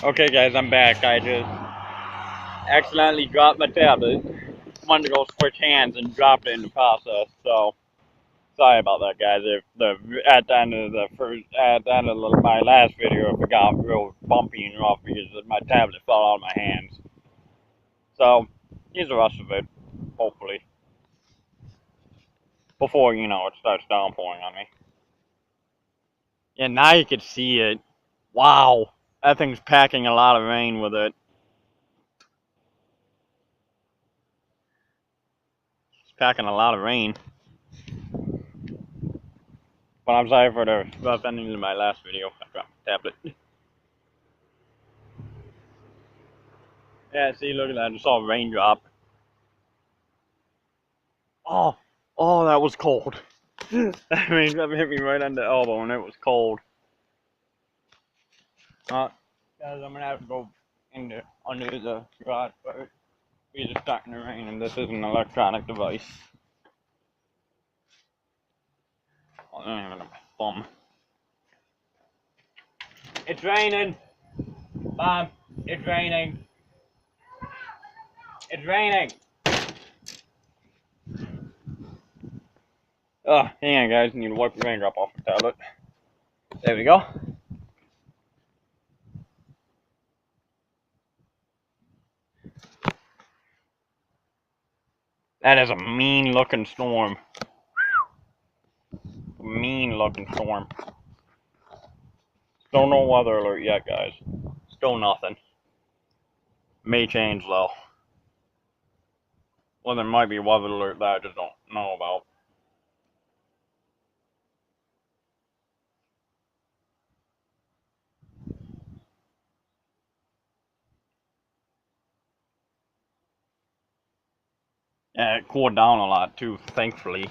Okay guys, I'm back. I just accidentally dropped my tablet. Wanted to go switch hands and dropped it in the process. So sorry about that, guys. If at the end of my last video, if it got real bumpy and rough because my tablet fell out of my hands. So here's the rest of it, hopefully, before it starts downpouring on me. Yeah, now you can see it. Wow, that thing's packing a lot of rain with it. It's packing a lot of rain. But I'm sorry for the rough ending to my last video. I dropped my tablet. Yeah, see, look at that. I just saw a raindrop. Oh, that was cold. That raindrop hit me right on the elbow and it was cold. Guys, I'm gonna have to go under the garage first. Because it's starting to rain and this is an electronic device. Oh, I don't even have a thumb. It's raining! Mom, it's raining! It's raining! Oh, hang on guys, I need to wipe the raindrop off the tablet. There we go. That is a mean looking storm. Mean looking storm. Still no weather alert yet, guys. Still nothing. May change though. Well, there might be a weather alert that I just don't know about. Yeah, it cooled down a lot too, thankfully.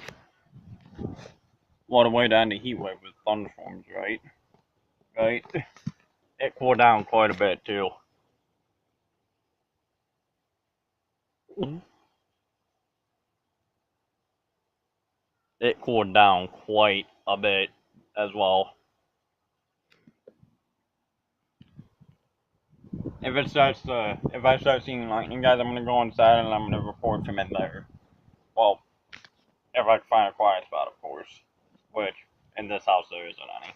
Well, the way down the heat wave with thunderstorms, right? Right? It cooled down quite a bit too. It cooled down quite a bit as well. If I start seeing lightning, guys, I'm gonna go inside and I'm gonna report from in there. Well, if I can find a quiet spot, of course. Which, in this house, there isn't any.